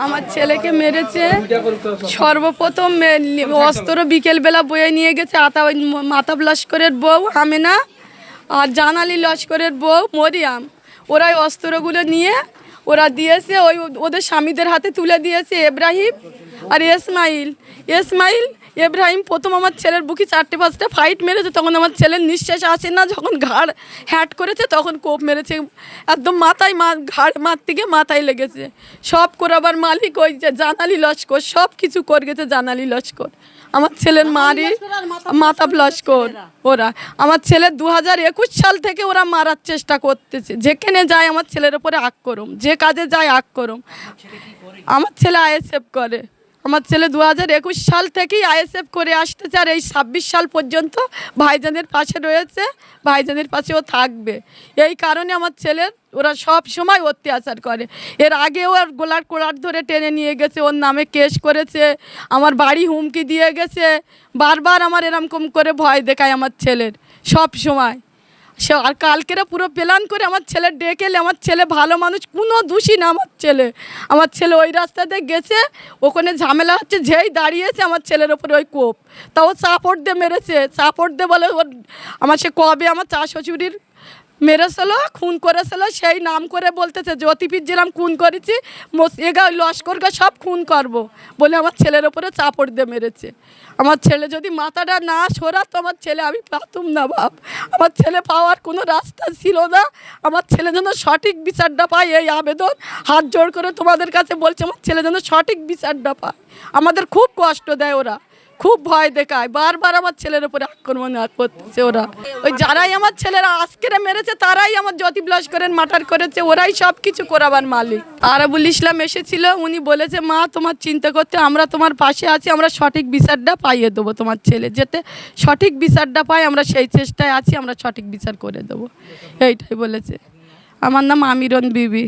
আমার ছেলেকে মেরেছে সর্বপ্রথম অস্ত্র বিকেলবেলা বয়ে নিয়ে গেছে মাতাব লস্করের বউ আমেনা আর জানালি লস্করের বউ মরিয়াম। ওরা ওই অস্ত্রগুলো নিয়ে ওরা দিয়েছে ওদের স্বামীদের হাতে তুলে দিয়েছে ইব্রাহিম আর ইসমাইল। ইব্রাহিম প্রথম আমার ছেলের বুকে 4-5টা ফাইট মেরেছে, তখন আমার ছেলের নিঃশ্বাস আসে না, যখন ঘাড় হ্যাট করেছে তখন কোপ মেরেছে একদম মাথায়, ঘাড় থেকে মাথায় লেগেছে। সব করাবার মালিক ওই যে জানালি লস্কর, সব কিছু করে গেছে জানালি লস্কর। আমার ছেলের মারি মাতাব লস্কর ওরা। আমার ছেলে 2021 সাল থেকে ওরা মারার চেষ্টা করতেছে, যেখানে যায় আমার ছেলের উপরে আক্রমণ, যে কাজে যায় আক্রমণ। আমার ছেলে আইএসএফ করে, আমার ছেলে 2021 সাল থেকেই আইএসএফ করে আসতেছে, আর এই 26 সাল পর্যন্ত ভাইজানের পাশে রয়েছে, ভাইজানের পাশেও থাকবে। এই কারণে আমার ছেলের ওরা সব সময় অত্যাচার করে। এর আগে ওর গোলার ধরে টেনে নিয়ে গেছে, ওর নামে কেস করেছে, আমার বাড়ি হুমকি দিয়ে গেছে, বারবার আমার এরকম করে ভয় দেখায় আমার ছেলের সব সময়। আর কালকেরা পুরো প্ল্যান করে আমার ছেলে ডেকে এলে, আমার ছেলে ভালো মানুষ, কোনো দোষী না আমার ছেলে ওই রাস্তাতে গেছে, ওখানে ঝামেলা হচ্ছে, যেই দাঁড়িয়েছে আমার ছেলের ওপরে ওই কোপ, তাও সাপোর্ট দিয়ে মেরেছে, সাপোর্ট দিয়ে বলে ওর আমার সে কবে আমার চা শ্বশুরির মেরেছিল, খুন করেছিল, সেই নাম করে বলতেছে জ্যোতিপীঠ জেলাম খুন করেছি, লস্করকে সব খুন করবো বলে আমার ছেলের ওপরে চাপড় দিয়ে মেরেছে। আমার ছেলে যদি মাথাটা না সরাতো আমার ছেলে আমি পাতুম না বাপ, আমার ছেলে পাওয়ার কোনো রাস্তা ছিল না। আমার ছেলে যেন সঠিক বিচারটা পায়, এই আবেদন হাত জোড় করে তোমাদের কাছে বলছে, আমার ছেলে যেন সঠিক বিচারটা পায়। আমাদের খুব কষ্ট দেয় ওরা, খুব ভয় দেখায়, বারবার আমার ছেলের উপরে আক্রমণ করতেছে ওরা। ওই যারাই আমার ছেলেরা আজকেরা মেরেছে তারাই আমার জ্যোতি লস্করের মার্ডার করেছে, ওরাই সব কিছু করাবার মালিক। আরাবুল ইসলাম এসেছিল, উনি বলেছে মা তোমার চিন্তা করতে, আমরা তোমার পাশে আছি, আমরা সঠিক বিচারটা পাইয়ে দেবো, তোমার ছেলে যাতে সঠিক বিচারটা পায়, আমরা সেই চেষ্টায় আছি, আমরা সঠিক বিচার করে দেবো, এইটাই বলেছে। আমার নাম আমিরন বিবি,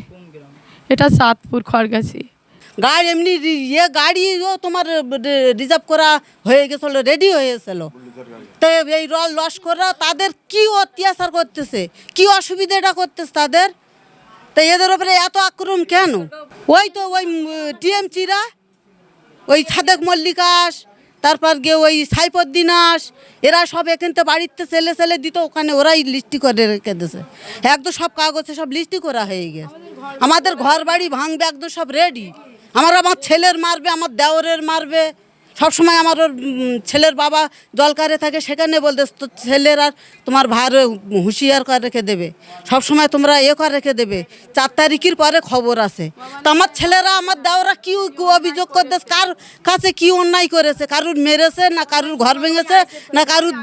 এটা চাঁদপুর খড়গাছি। গাড়ি এমনি গাড়িও তোমার রিজার্ভ করা হয়ে গেছিলো, রেডি হয়ে গেছিলো। তো এই লস্কররা তাদের কি অত্যাচার করতেছে, কি অসুবিধাটা করতেছে তাদের, তো এদের ওপরে এত আক্রমণ কেন? ওই তো ওই টিএমসিরা, ওই সাদেক মল্লিকাস, তারপর গিয়ে ওই সাইফুদ্দিনাস, এরা সব এখান থেকে বাড়িতে ছেলে দিত, ওখানে ওরাই লিস্টি করে রেখে দিয়েছে, একদম সব কাগজে সব লিস্টি করা হয়ে গেছে। আমাদের ঘর বাড়ি ভাঙবে, একদম সব রেডি। আমার ছেলের মারবে, আমার দেওরের মারবে, সবসময় আমার ওর ছেলের বাবা জলকারে থাকে, সেখানে বলতে তো ছেলের আর তোমার ভাইয়ের হুঁশিয়ার করে রেখে দেবে, সবসময় তোমরা করে রেখে দেবে, 4 তারিখের পরে খবর আছে। তো আমার ছেলেরা আমার দেওরা কি অভিযোগ করতেছে, কার কাছে কি অন্যায় করেছে, কারুর মেরেছে না কারুর ঘর ভেঙেছে না কারুর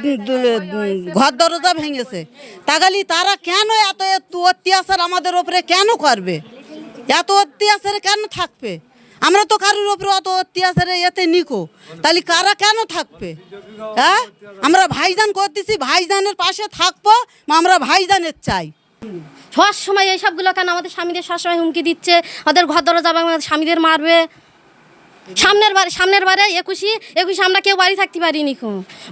ঘর দরজা ভেঙেছে, তাগালি তারা কেন এত অত্যাচার আমাদের ওপরে কেন করবে, এত অত্যাচারে কেন থাকবে? আমরা তো কারোর ওপরে অত অত্যাচারে এতে নিকো, তাহলে কারা কেন থাকবে? হ্যাঁ, আমরা ভাইজান করতেছি, ভাইজানের পাশে থাকবো, আমরা ভাইজানের চাই। সব সময় এইসবগুলো কেন আমাদের স্বামীদের সবসময় হুমকি দিচ্ছে, আমাদের ঘর দরজা আমাদের স্বামীদের মারবে। সামনের বারে 21 আমরা কেউ বাড়ি থাকতে পারিনি,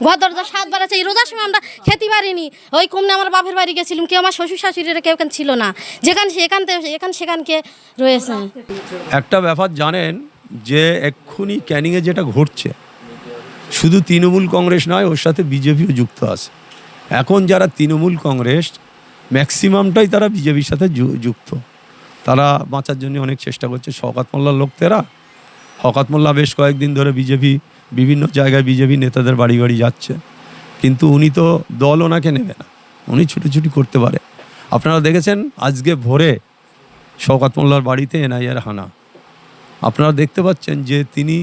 ঘর দরজা 7 বার আছে, এই রোজার সময় আমরা খেতে পারিনি। ওই কমনে আমার বাপের বাড়ি গেছিলাম, কেউ আমার শ্বশুর শাশুড়িরা কেউ এখানে ছিল না, সেখানকে রয়েছে। একটা ব্যাপার জানেন যে এক্ষুনি ক্যানিংয়ে যেটা ঘটছে, শুধু তৃণমূল কংগ্রেস নয়, ওর সাথে বিজেপিও যুক্ত আছে। এখন যারা তৃণমূল কংগ্রেস ম্যাক্সিমামটাই তারা বিজেপির সাথে যুক্ত, তারা বাঁচার জন্য অনেক চেষ্টা করছে। শওকত মোল্লার লোকেরা, শওকত মোল্লা বেশ কয়েকদিন ধরে বিভিন্ন জায়গায় বিজেপি নেতাদের বাড়ি বাড়ি যাচ্ছে, কিন্তু উনি তো দল ওনাকে নেবে না, উনি ছুটোছুটি করতে পারে। আপনারা দেখেছেন আজকে ভোরে শওকত মোল্লার বাড়িতে এনআইএর হানা। আপনারা দেখতে পাচ্ছেন যে তিনি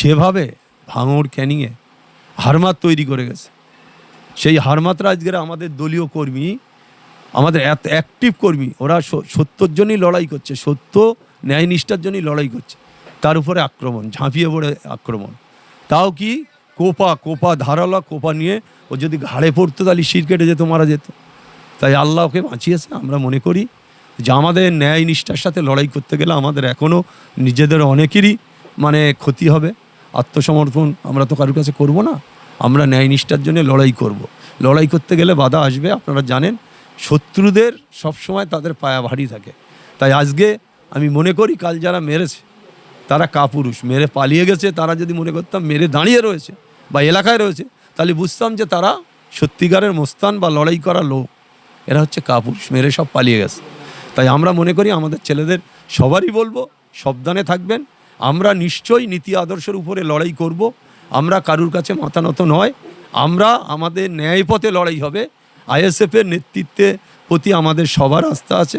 যেভাবে ভাঙড় ক্যানিংয়ে হারমাত তৈরি করে গেছে, সেই হারমাতরা আজকের আমাদের দলীয় কর্মী, আমাদের এত অ্যাক্টিভ কর্মী, ওরা সত্যর জন্যই লড়াই করছে, সত্য ন্যায় নিষ্ঠার জন্যই লড়াই করছে, তার উপরে আক্রমণ, ঝাঁপিয়ে পড়ে আক্রমণ। তাও কি কোপা ধারালো কোপা নিয়ে ও যদি ঘাড়ে পড়তো তাহলে শির কেটে যেত, মারা যেত। তাই আল্লাহ ওকে বাঁচিয়েছে। আমরা মনে করি যে আমাদের ন্যায় নিষ্ঠার সাথে লড়াই করতে গেলে আমাদের এখনও নিজেদের অনেকেরই ক্ষতি হবে। আত্মসমর্পণ আমরা তো কারোর কাছে করব না, আমরা ন্যায় নিষ্ঠার জন্য লড়াই করব। লড়াই করতে গেলে বাধা আসবে, আপনারা জানেন শত্রুদের সবসময় তাদের পায়া ভারী থাকে। তাই আজকে আমি মনে করি কাল যারা মেরেছে তারা কাপুরুষ, মেরে পালিয়ে গেছে। তারা যদি মনে করতাম মেরে দাঁড়িয়ে রয়েছে বা এলাকায় রয়েছে, তাহলে বুঝতাম যে তারা সত্যিকারের মোস্তান বা লড়াই করা লোক। এরা হচ্ছে কাপুরুষ, মেরে সব পালিয়ে গেছে। তাই আমরা মনে করি আমাদের ছেলেদের সবারই বলবো সাবধানে থাকবেন। আমরা নিশ্চয়ই নীতি আদর্শের উপরে লড়াই করব। আমরা কারুর কাছে মাথা নত নয়, আমরা আমাদের ন্যায় পথে লড়াই হবে। আইএসএফের নেতৃত্বে প্রতি আমাদের সবার আস্থা আছে।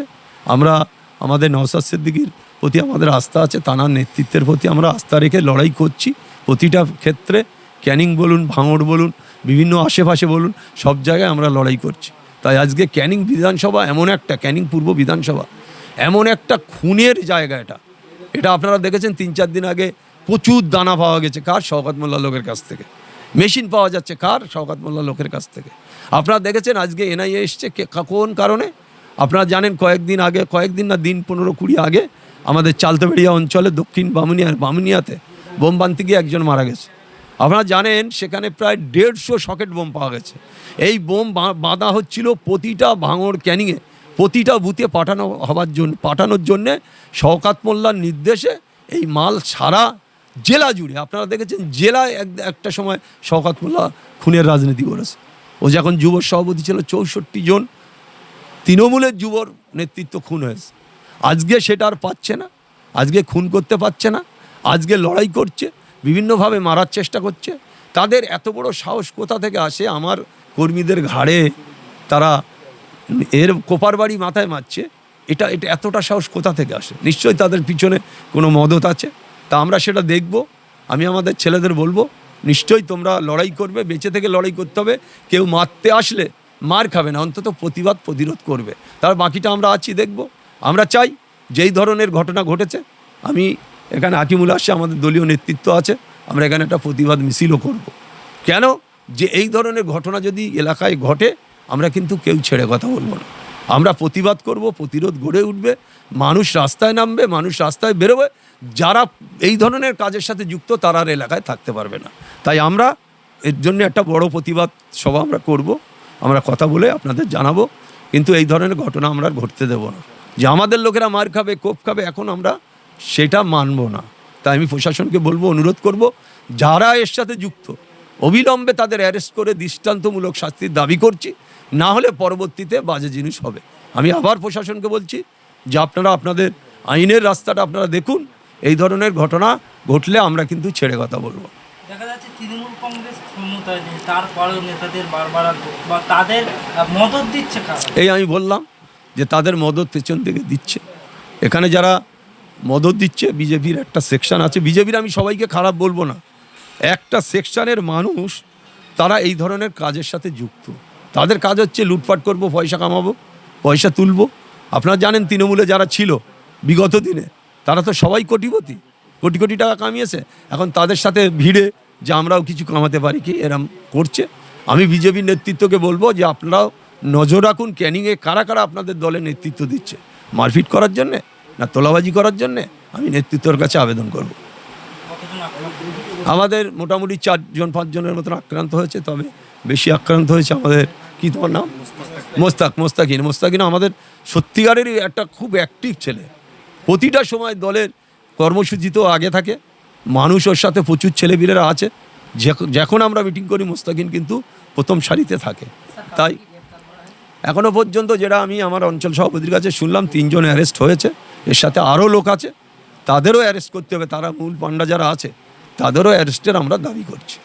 আমরা আমাদের নওশাদ সিদ্দিকীর প্রতি আমাদের আস্থা আছে, তাঁর নেতৃত্বের প্রতি আমরা আস্থা রেখে লড়াই করছি। প্রতিটা ক্ষেত্রে ক্যানিং বলুন, ভাঙড় বলুন, বিভিন্ন আশেপাশে বলুন, সব জায়গায় আমরা লড়াই করছি। তাই আজকে ক্যানিং বিধানসভা এমন একটা, ক্যানিং পূর্ব বিধানসভা এমন একটা খুনের জায়গা। এটা আপনারা দেখেছেন 3-4 দিন আগে প্রচুর দানা পাওয়া গেছে কার? শওকত মোল্লা লোকের কাছ থেকে। মেশিন পাওয়া যাচ্ছে কার? শওকত মোল্লা লোকের কাছ থেকে। আপনারা দেখেছেন আজকে এনআইএ এসছে কোন কারণে? আপনারা জানেন কয়েকদিন না দিন 15-20 আগে আমাদের চালতাবেড়িয়া অঞ্চলে দক্ষিণ বামুনিয়াতে বোম বানতে গিয়ে একজন মারা গেছে। আপনারা জানেন সেখানে প্রায় 150 সকেট বোম পাওয়া গেছে। এই বোম বাঁধা হচ্ছিল প্রতিটা ভাঙড় ক্যানিংয়ে প্রতিটা বুথে পাঠানোর জন্যে শওকত মোল্লার নির্দেশে এই মাল সারা জেলা জুড়ে। আপনারা দেখেছেন জেলায় একটা সময় শওকত মোল্লা খুনের রাজনীতি করেছে। ও যখন যুব সভাপতি ছিল 64 জন তৃণমূলের যুবর নেতৃত্ব খুন হয়েছে। আজকে সেটা আর পাচ্ছে না, আজকে খুন করতে পারছে না, আজকে লড়াই করছে, বিভিন্নভাবে মারার চেষ্টা করছে। তাদের এত বড় সাহস কোথা থেকে আসে? আমার কর্মীদের ঘাড়ে তারা এর কোপার বাড়ি মাথায় মারছে, এটা এতটা সাহস কোথা থেকে আসে? নিশ্চয়ই তাদের পিছনে কোনো মদত আছে। তা আমরা সেটা দেখব। আমি আমাদের ছেলেদের বলবো নিশ্চয়ই তোমরা লড়াই করবে, বেঁচে থেকে লড়াই করতে হবে। কেউ মারতে আসলে মার খাবে না, অন্তত প্রতিরোধ করবে। তার বাকিটা আমরা আছি দেখব। আমরা চাই যেই ধরনের ঘটনা ঘটেছে, আমি এখানে হাকিমুল আসছে, আমাদের দলীয় নেতৃত্ব আছে, আমরা এখানে একটা প্রতিবাদ মিছিলও করব। কেন? যে এই ধরনের ঘটনা যদি এলাকায় ঘটে, আমরা কিন্তু কেউ ছেড়ে কথা বলবো না। আমরা প্রতিবাদ করব, প্রতিরোধ গড়ে উঠবে, মানুষ রাস্তায় নামবে, মানুষ রাস্তায় বেরোবে। যারা এই ধরনের কাজের সাথে যুক্ত তারা আর এলাকায় থাকতে পারবে না। তাই আমরা এর জন্য একটা বড় প্রতিবাদ সভা আমরা করব, আমরা কথা বলে আপনাদের জানাবো। কিন্তু এই ধরনের ঘটনা আমরা ঘটতে দেব না। যে আমাদের লোকেরা মার খাবে, কোপ খাবে, এখন আমরা সেটা মানব না। তাই আমি প্রশাসনকে বলবো, অনুরোধ করব, যারা এর সাথে যুক্ত অবিলম্বে তাদের অ্যারেস্ট করে দৃষ্টান্তমূলক শাস্তির দাবি করছি। না হলে পরবর্তীতে বাজে জিনিস হবে। আমি আবার প্রশাসনকে বলছি যে আপনারা আপনাদের আইনের রাস্তাটা আপনারা দেখুন। এই ধরনের ঘটনা ঘটলে আমরা কিন্তু ছেড়ে কথা বলবো। দেখা যাচ্ছে তৃণমূল কংগ্রেস ক্ষমতায় নেই, তারপরেও নেতাদের বারবার বা তাদের মদত দিচ্ছে কারা? এই আমি বললাম যে তাদের মদত পেছন থেকে দিচ্ছে। এখানে যারা মদত দিচ্ছে বিজেপির একটা সেকশন আছে। বিজেপির আমি সবাইকে খারাপ বলবো না, একটা সেকশনের মানুষ তারা এই ধরনের কাজের সাথে যুক্ত। তাদের কাজ হচ্ছে লুটপাট করব, পয়সা কামাবো, পয়সা তুলবো। আপনারা জানেন তৃণমূলে যারা ছিল বিগত দিনে তারা তো সবাই কোটিপতি, কোটি কোটি টাকা কামিয়েছে। এখন তাদের সাথে ভিড়ে যে আমরাও কিছু কামাতে পারি কি, এরম করছে। আমি বিজেপির নেতৃত্বকে বলবো যে আপনারাও নজর রাখুন ক্যানিংয়ে কারা কারা আপনাদের দলে নেতৃত্ব দিচ্ছে, মারপিট করার জন্যে না তোলাবাজি করার জন্যে। আমি নেতৃত্বের কাছে আবেদন করব। আমাদের মোটামুটি 4-5 জনের মতন আক্রান্ত হয়েছে, তবে বেশি আক্রান্ত হয়েছে আমাদের কি তোমার নাম? মোস্তাকিন আমাদের সত্যিকারেরই একটা খুব অ্যাক্টিভ ছেলে। প্রতিটা সময় দলের কর্মসূচিতেও আগে থাকে, মানুষ ওর সাথে প্রচুর ছেলেপিলেরা আছে। যখন আমরা মিটিং করি মোস্তাকিন কিন্তু প্রথম সারিতে থাকে। তাই এখনও পর্যন্ত যেটা আমি আমার অঞ্চল সভাপতির কাছে শুনলাম 3 জন অ্যারেস্ট হয়েছে। এর সাথে আরও লোক আছে, তাদেরও অ্যারেস্ট করতে হবে। তারা মূল পান্ডা যারা আছে তাদেরও অ্যারেস্টের আমরা দাবি করছি।